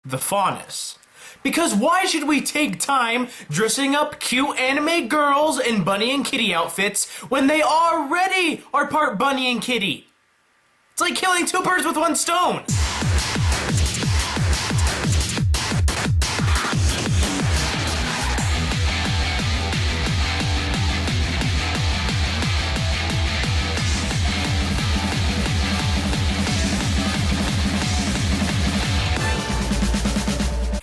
the Faunus. Because why should we take time dressing up cute anime girls in bunny and kitty outfits when they already are part bunny and kitty? It's like killing two birds with one stone.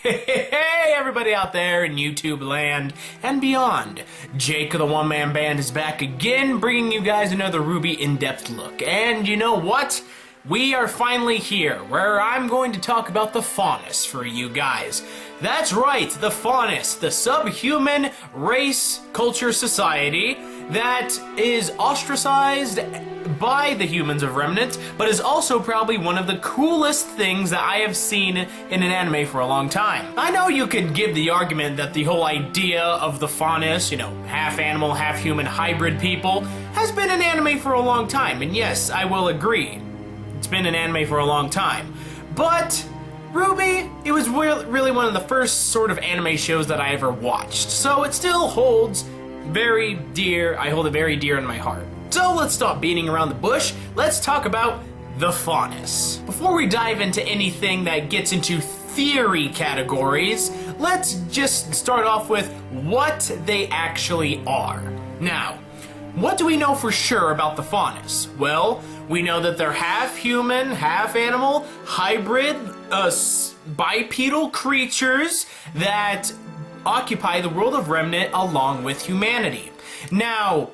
Hey everybody out there in YouTube land and beyond. Jake of the OneManBand is back again, bringing you guys another RWBY in-depth look. And you know what? We are finally here, where I'm going to talk about the Faunus for you guys. That's right, the Faunus, the subhuman race culture society that is ostracized by the humans of Remnant, but is also probably one of the coolest things that I have seen in an anime for a long time. I know you could give the argument that the whole idea of the Faunus, you know, half animal, half human hybrid people, has been an anime for a long time, and yes, I will agree. It's been an anime for a long time. But RWBY, it was really one of the first sort of anime shows that I ever watched, so it still holds very dear, I hold it very dear in my heart. So let's stop beating around the bush, let's talk about the Faunus. Before we dive into anything that gets into theory categories, let's just start off with what they actually are. Now, what do we know for sure about the Faunus? Well, we know that they're half human, half animal, hybrid, bipedal creatures that occupy the world of Remnant along with humanity. Now,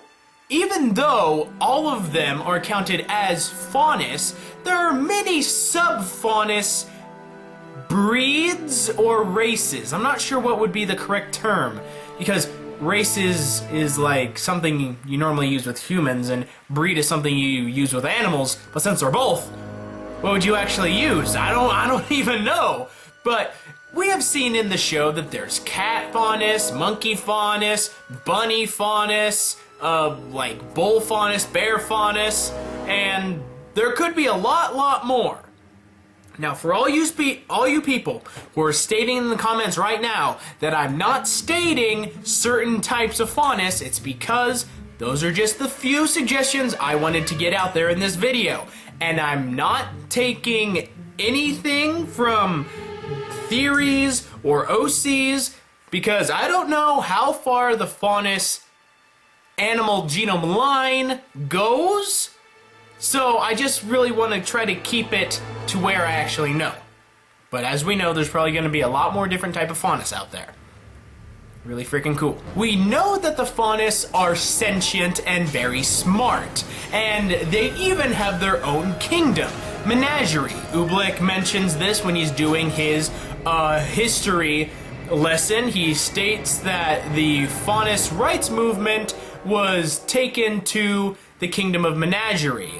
even though all of them are counted as Faunus, there are many sub-Faunus breeds or races. I'm not sure what would be the correct term, because races is like something you normally use with humans, and breed is something you use with animals, but since they're both, what would you actually use? I don't even know. But we have seen in the show that there's cat Faunus, monkey Faunus, bunny Faunus, like bull Faunus, bear Faunus, and there could be a lot more. Now, for all you people who are stating in the comments right now that I'm not stating certain types of Faunus, it's because those are just the few suggestions I wanted to get out there in this video. And I'm not taking anything from theories or OCs, because I don't know how far the Faunus animal genome line goes, so I just really want to try to keep it to where I actually know. But as we know, there's probably going to be a lot more different type of Faunus out there. Really freaking cool. We know that the Faunus are sentient and very smart, and they even have their own kingdom, menagerie. Oobleck mentions this when he's doing his history lesson. He states that the Faunus rights movement was taken to the kingdom of menagerie.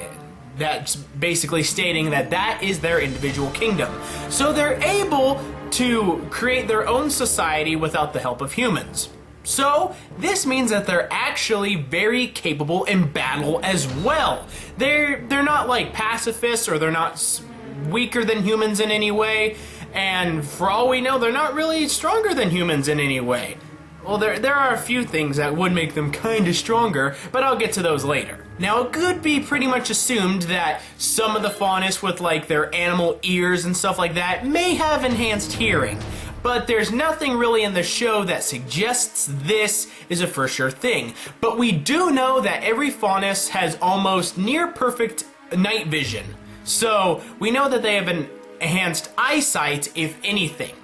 That's basically stating that that is their individual kingdom. So they're able to create their own society without the help of humans. So this means that they're actually very capable in battle as well. They're not like pacifists, or they're not weaker than humans in any way, and for all we know, they're not really stronger than humans in any way. Well, there are a few things that would make them kinda stronger, but I'll get to those later. Now, it could be pretty much assumed that some of the Faunus with like their animal ears and stuff like that may have enhanced hearing, but there's nothing really in the show that suggests this is a for sure thing. But we do know that every Faunus has almost near perfect night vision, so we know that they have an enhanced eyesight, if anything.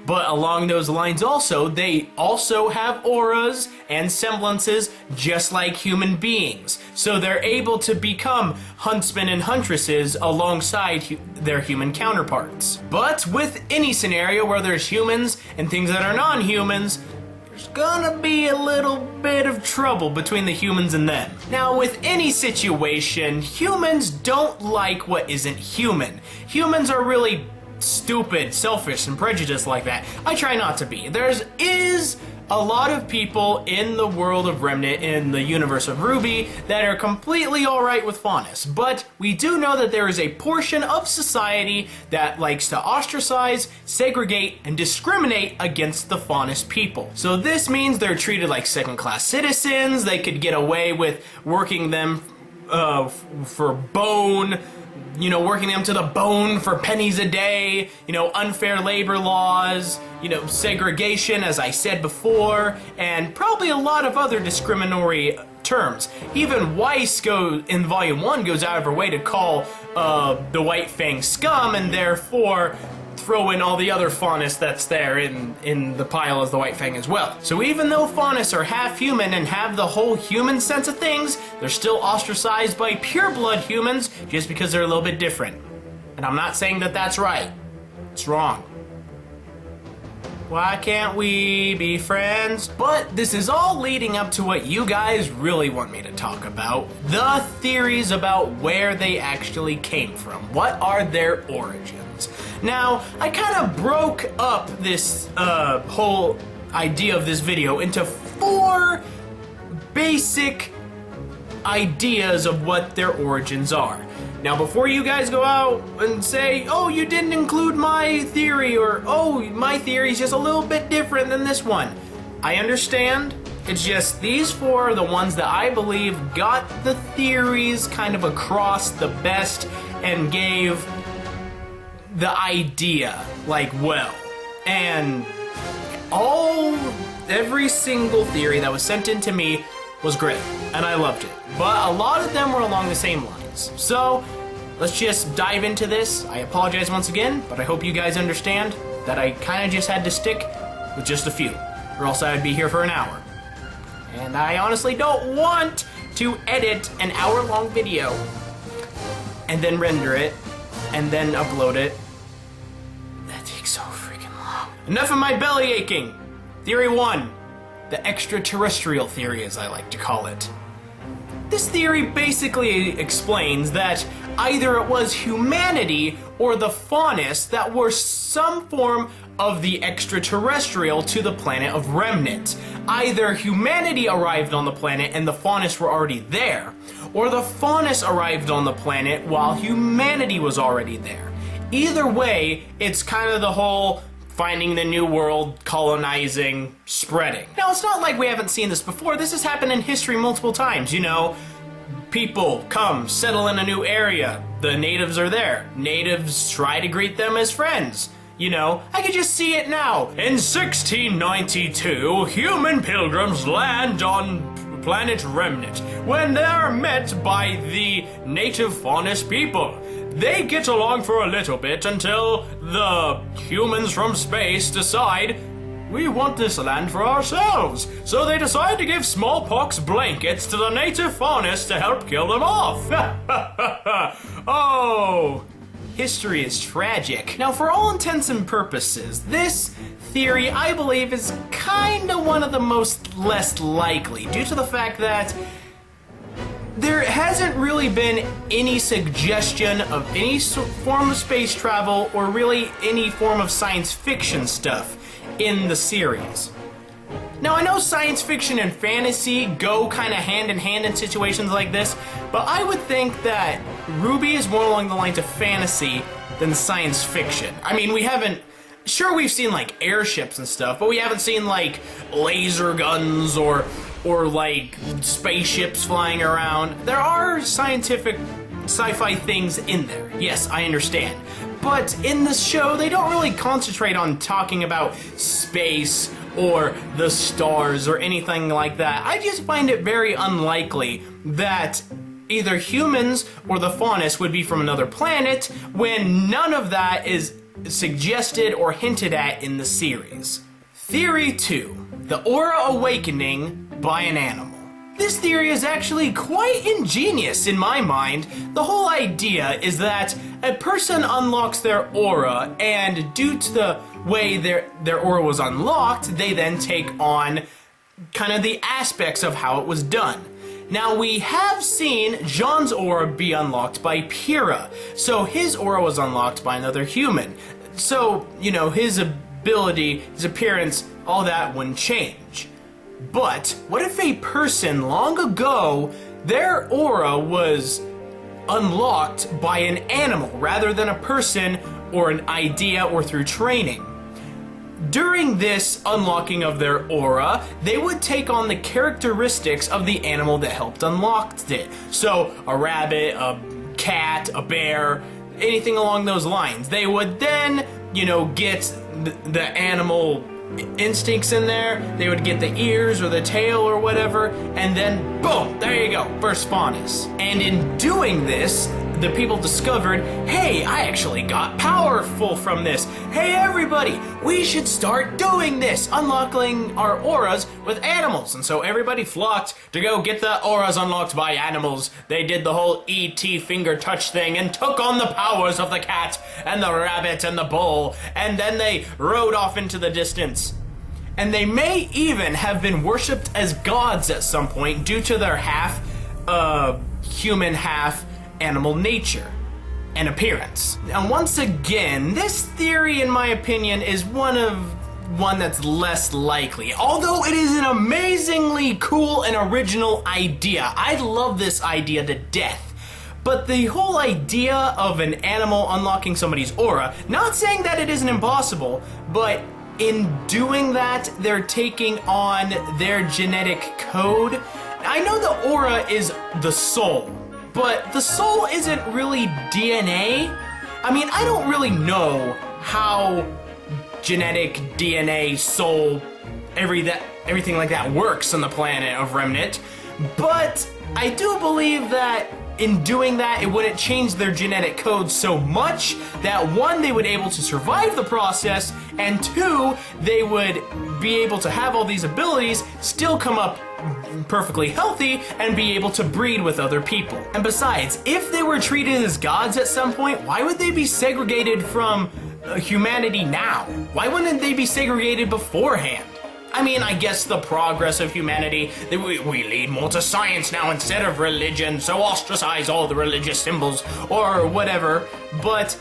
But along those lines also, they also have auras and semblances just like human beings. So they're able to become huntsmen and huntresses alongside their human counterparts. But with any scenario where there's humans and things that are non-humans, there's gonna be a little bit of trouble between the humans and them. Now, with any situation, humans don't like what isn't human. Humans are really stupid, selfish, and prejudiced like that. I try not to be. There is a lot of people in the world of Remnant, in the universe of RWBY, that are completely alright with Faunus. But we do know that there is a portion of society that likes to ostracize, segregate, and discriminate against the Faunus people. So this means they're treated like second-class citizens. They could get away with working them for bone, you know, working them to the bone for pennies a day, you know, unfair labor laws, you know, segregation, as I said before, and probably a lot of other discriminatory terms. Even Weiss in Volume 1 goes out of her way to call the White Fang scum, and therefore throw in all the other Faunus that's there in the pile as the White Fang as well. So even though Faunus are half human and have the whole human sense of things, they're still ostracized by pure-blood humans just because they're a little bit different. And I'm not saying that that's right. It's wrong. Why can't we be friends? But this is all leading up to what you guys really want me to talk about. The theories about where they actually came from. What are their origins? Now, I kind of broke up this whole idea of this video into 4 basic ideas of what their origins are. Now, before you guys go out and say, oh, you didn't include my theory, or, oh, my theory is just a little bit different than this one, I understand. It's just these 4 are the ones that I believe got the theories kind of across the best and gave the idea, like, well. And every single theory that was sent in to me was great, and I loved it. But a lot of them were along the same lines. So, let's just dive into this. I apologize once again, but I hope you guys understand that I kind of just had to stick with just a few, or else I'd be here for an hour. And I honestly don't want to edit an hour-long video and then render it and then upload it. That takes so freaking long. Enough of my belly aching. Theory 1. The extraterrestrial theory, as I like to call it. This theory basically explains that either it was humanity or the Faunus that were some form of the extraterrestrial to the planet of Remnant. Either humanity arrived on the planet and the Faunus were already there, or the Faunus arrived on the planet while humanity was already there. Either way, it's kind of the whole finding the new world, colonizing, spreading. Now, it's not like we haven't seen this before. This has happened in history multiple times, you know. People come, settle in a new area. The natives are there. Natives try to greet them as friends. You know, I can just see it now. In 1692, human pilgrims land on planet Remnant when they are met by the native Faunus people. They get along for a little bit until the humans from space decide, we want this land for ourselves. So they decide to give smallpox blankets to the native Faunus to help kill them off. Oh, history is tragic. Now, for all intents and purposes, this theory, I believe, is kinda one of the less likely, due to the fact that there hasn't really been any suggestion of any form of space travel or really any form of science fiction stuff in the series. Now, I know science fiction and fantasy go kind of hand in hand in situations like this, but I would think that RWBY is more along the lines of fantasy than science fiction. I mean, we've seen like airships and stuff, but we haven't seen like laser guns or like spaceships flying around. There are scientific sci-fi things in there. Yes, I understand. But in this show, they don't really concentrate on talking about space or the stars or anything like that. I just find it very unlikely that either humans or the Faunus would be from another planet when none of that is suggested or hinted at in the series. Theory 2. The aura awakening by an animal. This theory is actually quite ingenious in my mind. The whole idea is that a person unlocks their aura, and due to the way their aura was unlocked, they then take on kind of the aspects of how it was done. Now, we have seen Jean's aura be unlocked by Pyrrha, so his aura was unlocked by another human. So, you know, his ability, his appearance all that wouldn't change. But what if a person long ago, their aura was unlocked by an animal rather than a person or an idea or through training? During this unlocking of their aura, they would take on the characteristics of the animal that helped unlock it. So a rabbit, a cat, a bear, anything along those lines. They would then, you know, get the animal instincts in there. They would get the ears or the tail or whatever, and then boom, there you go, first Faunus. And in doing this, the people discovered, hey, I actually got powerful from this. Hey everybody, we should start doing this, unlocking our auras with animals. And so everybody flocked to go get the auras unlocked by animals. They did the whole E.T. finger touch thing and took on the powers of the cat and the rabbit and the bull, and then they rode off into the distance. And they may even have been worshipped as gods at some point due to their half human, half animal nature and appearance. And once again, this theory, in my opinion, is one that's less likely. Although it is an amazingly cool and original idea. I love this idea to death. But the whole idea of an animal unlocking somebody's aura, not saying that it isn't impossible, but in doing that, they're taking on their genetic code. I know the aura is the soul, but the soul isn't really DNA. I mean, I don't really know how genetic, DNA, soul, everything like that works on the planet of Remnant, but I do believe that in doing that, it wouldn't change their genetic code so much that one, they would be able to survive the process, and two, they would be able to have all these abilities, still come up perfectly healthy, and be able to breed with other people. And besides, if they were treated as gods at some point, why would they be segregated from humanity now? Why wouldn't they be segregated beforehand? I mean, I guess the progress of humanity, we lead more to science now instead of religion, so ostracize all the religious symbols or whatever, but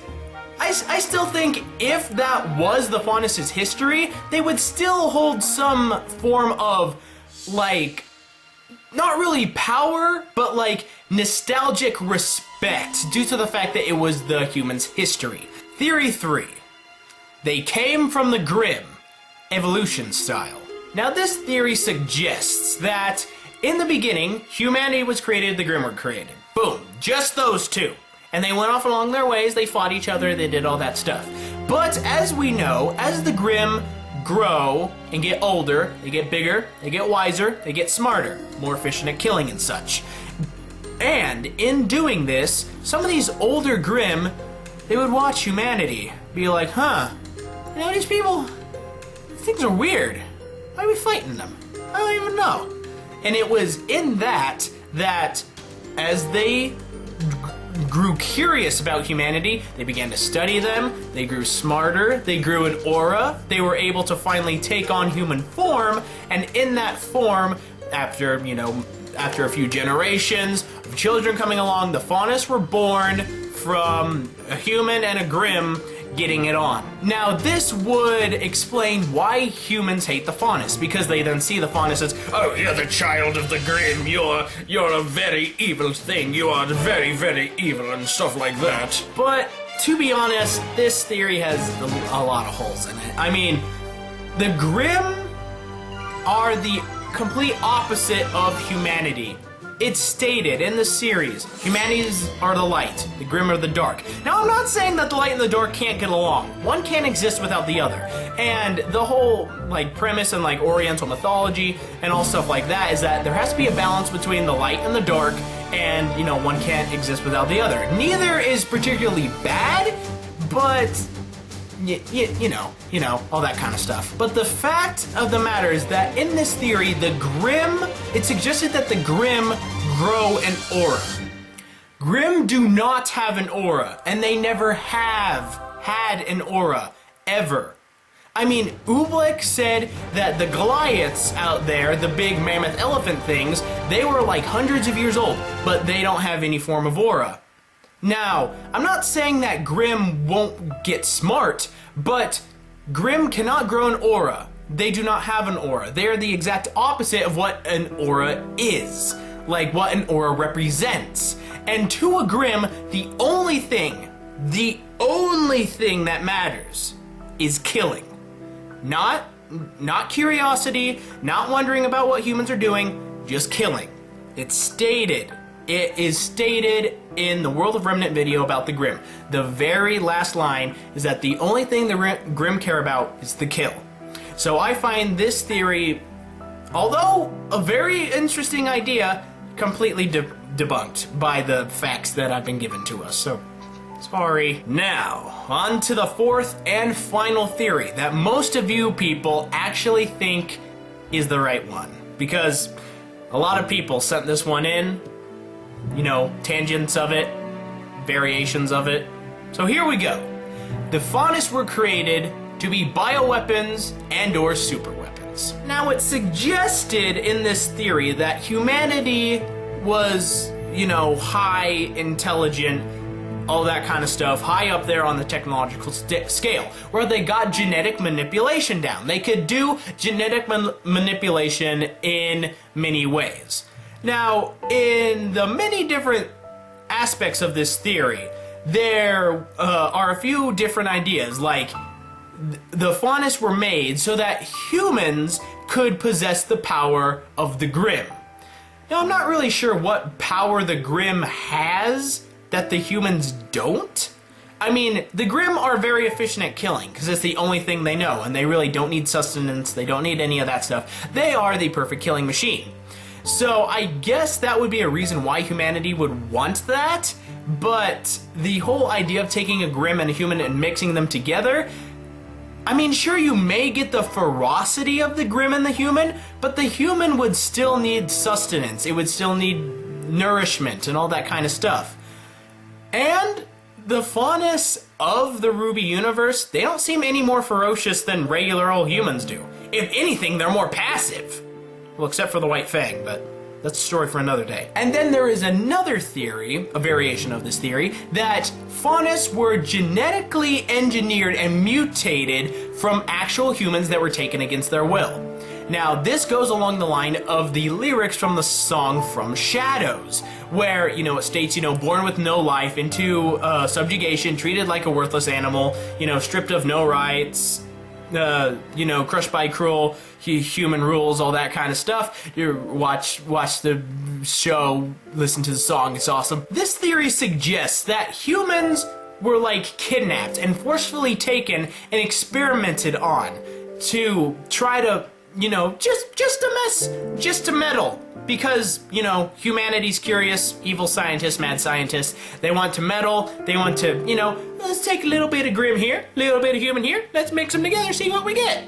I still think if that was the Faunus' history, they would still hold some form of, like, not really power, but like nostalgic respect due to the fact that it was the humans' history. Theory 3. They came from the Grimm, evolution style. Now this theory suggests that in the beginning, humanity was created, the Grimm were created. Boom, just those two. And they went off along their ways, they fought each other, they did all that stuff. But as we know, as the Grimm grow and get older, they get bigger, they get wiser, they get smarter, more efficient at killing and such. And in doing this, some of these older Grimm, they would watch humanity, be like, huh, you know, these people, things are weird. Why are we fighting them? I don't even know. And it was in that as they grew curious about humanity, they began to study them, they grew smarter, they grew an aura, they were able to finally take on human form, and in that form, after a few generations of children coming along, the Faunus were born from a human and a Grimm getting it on. Now this would explain why humans hate the Faunus, because they then see the Faunus as, oh, you're the child of the Grimm, you're a very evil thing, you are very, very evil and stuff like that. But to be honest, this theory has a lot of holes in it. I mean, the Grimm are the complete opposite of humanity. It's stated in the series, humanities are the light, the Grimm are the dark. Now, I'm not saying that the light and the dark can't get along. One can't exist without the other. And the whole, like, premise in, like, Oriental mythology and all stuff like that is that there has to be a balance between the light and the dark, and, you know, one can't exist without the other. Neither is particularly bad, but you know, all that kind of stuff. But the fact of the matter is that in this theory, the Grimm, it suggested that the Grimm grow an aura. Grimm do not have an aura, and they never have had an aura, ever. I mean, Oobleck said that the Goliaths out there, the big mammoth elephant things, they were like hundreds of years old, but they don't have any form of aura. Now, I'm not saying that Grimm won't get smart, but Grimm cannot grow an aura. they do not have an aura. They are the exact opposite of what an aura is, like what an aura represents. And to a Grimm, the only thing that matters is killing. Not curiosity, not wondering about what humans are doing, just killing. It is stated in the World of Remnant video about the Grimm. The very last line is that the only thing the Grimm care about is the kill. So I find this theory, although a very interesting idea, completely debunked by the facts that have been given to us. So, sorry. Now, on to the fourth and final theory that most of you people actually think is the right one. Because a lot of people sent this one in, you know, tangents of it, variations of it. So here we go. The Faunus were created to be bioweapons and or superweapons. Now it's suggested in this theory that humanity was, you know, high intelligent, all that kind of stuff, high up there on the technological scale, where they got genetic manipulation down. They could do genetic manipulation in many ways. Now, in the many different aspects of this theory, there are a few different ideas, like the Faunus were made so that humans could possess the power of the Grimm. Now, I'm not really sure what power the Grimm has that the humans don't. I mean, the Grimm are very efficient at killing, because it's the only thing they know, and they really don't need sustenance, they don't need any of that stuff. They are the perfect killing machine. So I guess that would be a reason why humanity would want that, but the whole idea of taking a Grimm and a human and mixing them together, I mean, sure, you may get the ferocity of the Grimm and the human, but the human would still need sustenance. It would still need nourishment and all that kind of stuff. And the Faunus of the RWBY universe, they don't seem any more ferocious than regular old humans do. If anything, they're more passive. Well, except for the White Fang, but that's a story for another day. And then there is another theory, a variation of this theory, that Faunus were genetically engineered and mutated from actual humans that were taken against their will. Now, this goes along the line of the lyrics from the song From Shadows, where, you know, it states, you know, born with no life, into subjugation, treated like a worthless animal, you know, stripped of no rights, you know, crushed by cruel human rules, all that kind of stuff. You watch the show, listen to the song, it's awesome. This theory suggests that humans were like kidnapped and forcefully taken and experimented on to try to, you know, just to meddle. Because, you know, humanity's curious, evil scientists, mad scientists, they want to meddle, they want to, you know, let's take a little bit of Grimm here, a little bit of human here, let's mix them together, see what we get.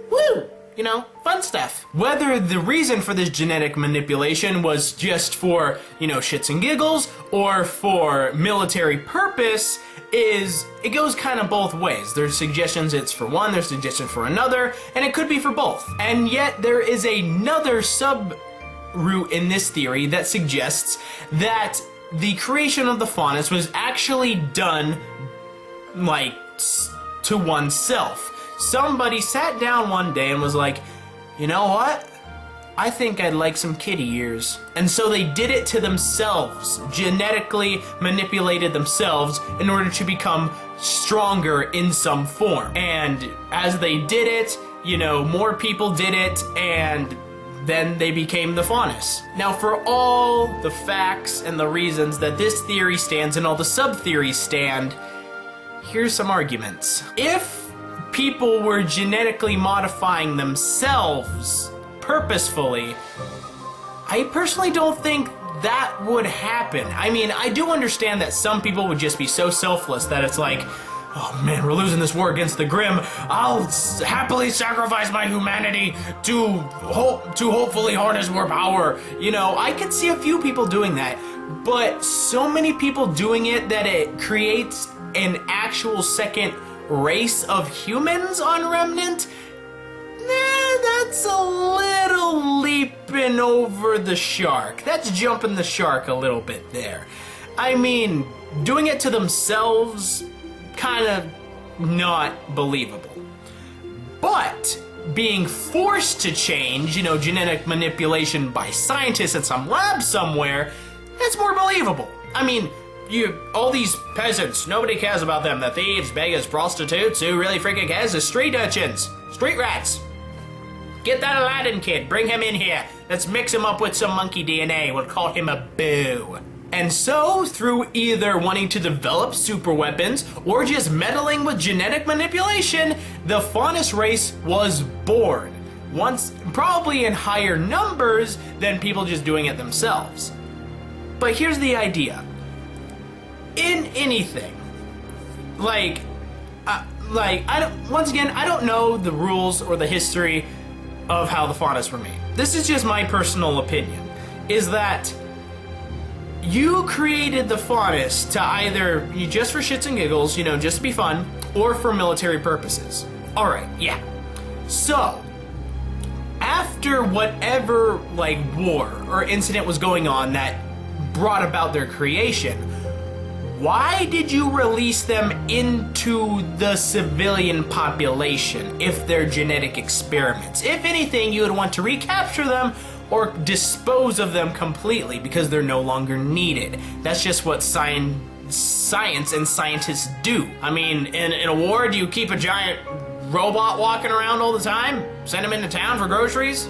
Woo! You know, fun stuff. Whether the reason for this genetic manipulation was just for, you know, shits and giggles, or for military purpose, it goes kind of both ways. There's suggestions it's for one, there's suggestions for another, and it could be for both. And yet there is another route in this theory that suggests that the creation of the Faunus was actually done, like, to oneself. Somebody sat down one day and was like, you know what? I think I'd like some kitty ears. And so they did it to themselves, genetically manipulated themselves in order to become stronger in some form. And as they did it, you know, more people did it, and then they became the Faunus. Now, for all the facts and the reasons that this theory stands and all the sub-theories stand, here's some arguments. If people were genetically modifying themselves purposefully, I personally don't think that would happen. I mean, I do understand that some people would just be so selfless that it's like, oh man, we're losing this war against the Grimm. I'll happily sacrifice my humanity to hopefully harness more power. You know, I could see a few people doing that, but so many people doing it that it creates an actual second race of humans on Remnant? Nah, that's a little leaping over the shark. That's jumping the shark a little bit there. I mean, doing it to themselves, kind of not believable. But being forced to change, you know, genetic manipulation by scientists at some lab somewhere, that's more believable. I mean, all these peasants, nobody cares about them. The thieves, beggars, prostitutes, who really freaking cares? The street urchins, street rats. Get that Aladdin kid, bring him in here. Let's mix him up with some monkey DNA. We'll call him a Boo. And so, through either wanting to develop super weapons or just meddling with genetic manipulation, the Faunus race was born. Once, probably in higher numbers than people just doing it themselves. But here's the idea. In anything, once again, I don't know the rules or the history of how the Faunus were made. This is just my personal opinion, is that you created the Faunus to either, just for shits and giggles, you know, just to be fun, or for military purposes. Alright, yeah. So, after whatever, war or incident was going on that brought about their creation, why did you release them into the civilian population if they're genetic experiments? If anything, you would want to recapture them or dispose of them completely because they're no longer needed. That's just what science and scientists do. I mean, in a war, do you keep a giant robot walking around all the time? Send him into town for groceries?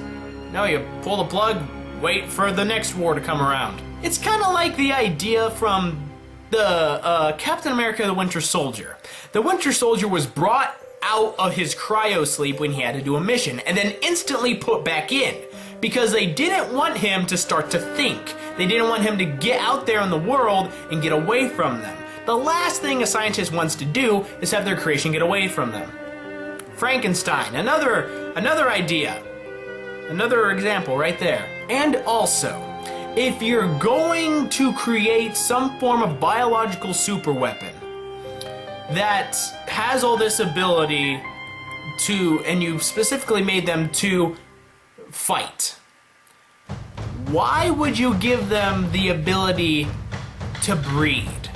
No, you pull the plug, wait for the next war to come around. It's kind of like the idea from the Captain America the Winter Soldier. The Winter Soldier was brought out of his cryo sleep when he had to do a mission and then instantly put back in because they didn't want him to start to think. They didn't want him to get out there in the world and get away from them. The last thing a scientist wants to do is have their creation get away from them. Frankenstein, another idea. Another example right there. And also, if you're going to create some form of biological superweapon that has all this ability to, and you specifically made them to fight, why would you give them the ability to breed?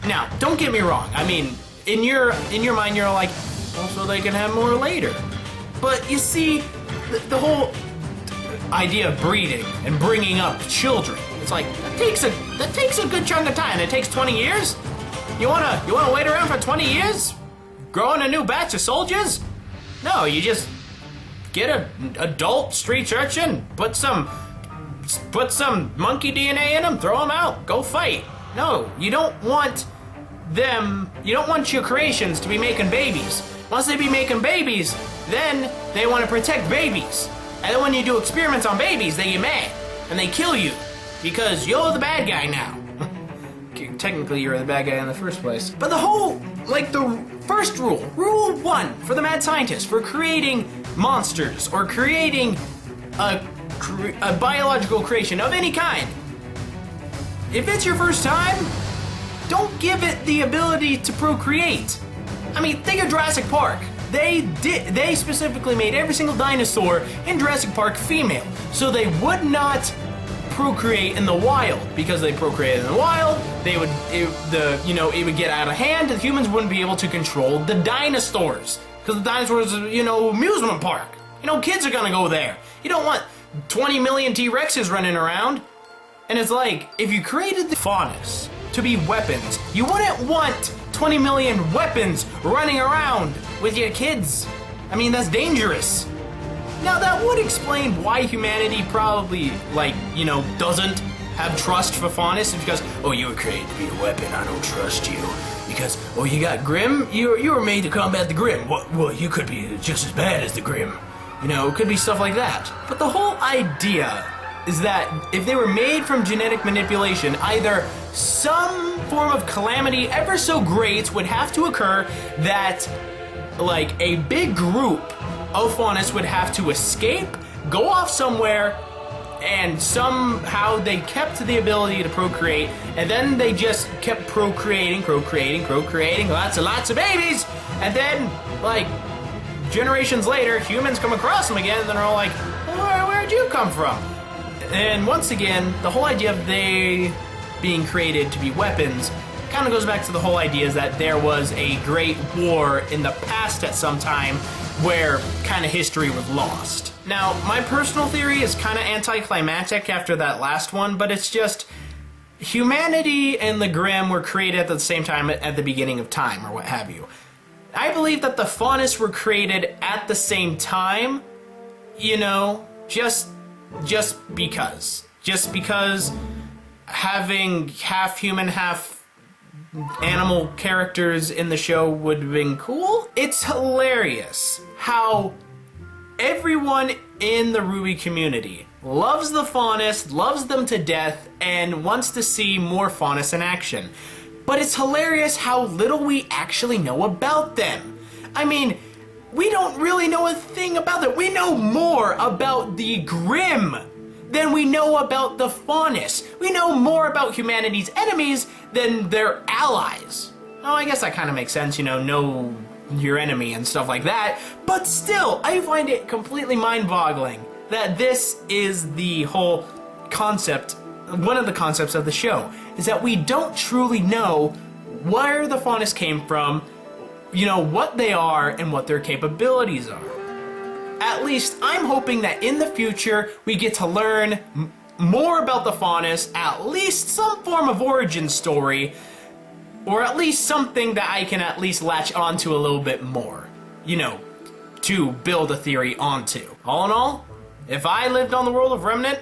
Now, don't get me wrong. I mean, in your mind, you're like, well, so they can have more later. But you see, the whole idea of breeding and bringing up children, it's like that takes a good chunk of time. It takes 20 years. You wanna wait around for 20 years, growing a new batch of soldiers? No, you just get an adult street urchin, put some monkey DNA in them, throw them out, go fight. No, you don't want your creations to be making babies. Once they be making babies, then they want to protect babies. And then when you do experiments on babies, they get mad and they kill you because you're the bad guy now. Technically, you're the bad guy in the first place. But the first rule 1 for the mad scientist for creating monsters or creating a biological creation of any kind, if it's your first time, don't give it the ability to procreate. I mean, think of Jurassic Park. They specifically made every single dinosaur in Jurassic Park female, so they would not procreate in the wild, because they procreated in the wild, it would get out of hand. The humans wouldn't be able to control the dinosaurs, because the dinosaurs, amusement park. Kids are gonna go there. You don't want 20 million T-Rexes running around. And it's like, if you created the Faunus to be weapons, you wouldn't want 20 million weapons running around with your kids. I mean, that's dangerous. Now, that would explain why humanity probably, doesn't have trust for Faunus. It's because, you were created to be a weapon, I don't trust you. Because, you got Grimm? You were made to combat the Grimm. Well, you could be just as bad as the Grimm. It could be stuff like that. But the whole idea is that if they were made from genetic manipulation, either some form of calamity ever so great would have to occur that, a big group of Faunus would have to escape, go off somewhere, and somehow they kept the ability to procreate, and then they just kept procreating, lots and lots of babies, and then, generations later, humans come across them again, and they're all like, where'd you come from? And once again, the whole idea of they being created to be weapons kind of goes back to the whole idea is that there was a great war in the past at some time where kind of history was lost. Now, my personal theory is kind of anticlimactic after that last one, but it's just humanity and the Grimm were created at the same time at the beginning of time, or what have you. I believe that the Faunus were created at the same time, you know, just because. Just because having half human, half animal characters in the show would have been cool. It's hilarious how everyone in the RWBY community loves the Faunus, loves them to death, and wants to see more Faunus in action. But it's hilarious how little we actually know about them. I mean, we don't really know a thing about them. We know more about the Grimm than we know about the Faunus. We know more about humanity's enemies than their allies. Oh, I guess that kind of makes sense, you know your enemy and stuff like that. But still, I find it completely mind-boggling that this is the whole concept, one of the concepts of the show, is that we don't truly know where the Faunus came from, you know, what they are and what their capabilities are. At least I'm hoping that in the future we get to learn more about the Faunus, at least some form of origin story, or at least something that I can at least latch onto a little bit more, you know, to build a theory onto. All in all, if I lived on the world of Remnant,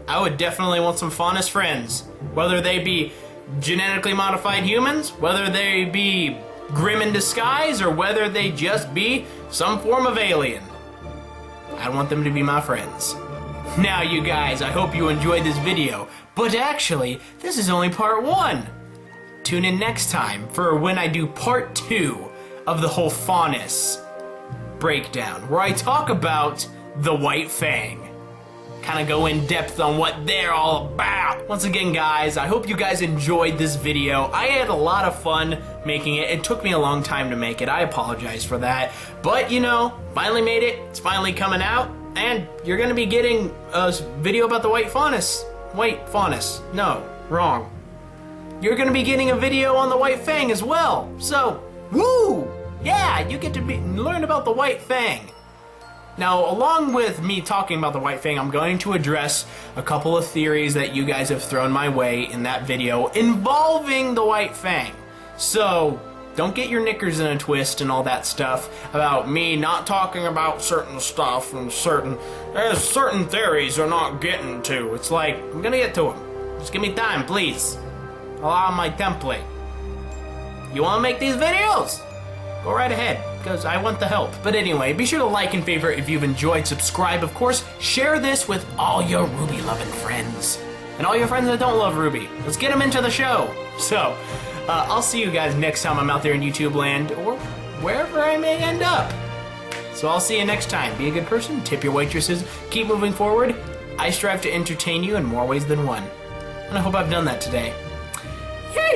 I would definitely want some Faunus friends. Whether they be genetically modified humans, whether they be Grimm in disguise, or whether they just be some form of alien. I want them to be my friends. Now you guys, I hope you enjoyed this video, but actually, this is only part 1. Tune in next time for when I do part 2 of the whole Faunus breakdown, where I talk about the White Fang. Kind of go in depth on what they're all about. Once again, guys, I hope you guys enjoyed this video. I had a lot of fun making it. It took me a long time to make it. I apologize for that. But, you know, finally made it. It's finally coming out. And you're going to be getting a video about the White Faunus. Wait, Faunus. No, wrong. You're going to be getting a video on the White Fang as well. So, woo! Yeah, you get to learn about the White Fang. Now, along with me talking about the White Fang, I'm going to address a couple of theories that you guys have thrown my way in that video involving the White Fang. So, don't get your knickers in a twist and all that stuff about me not talking about certain stuff and certain theories are not getting to. It's like, I'm gonna get to them. Just give me time, please. Allow my template. You wanna make these videos? Go right ahead, because I want the help. But anyway, be sure to like and favorite if you've enjoyed, subscribe, of course, share this with all your RWBY-loving friends. And all your friends that don't love RWBY. Let's get them into the show. So, I'll see you guys next time I'm out there in YouTube land, or wherever I may end up. So I'll see you next time. Be a good person, tip your waitresses, keep moving forward. I strive to entertain you in more ways than one. And I hope I've done that today. Yeah,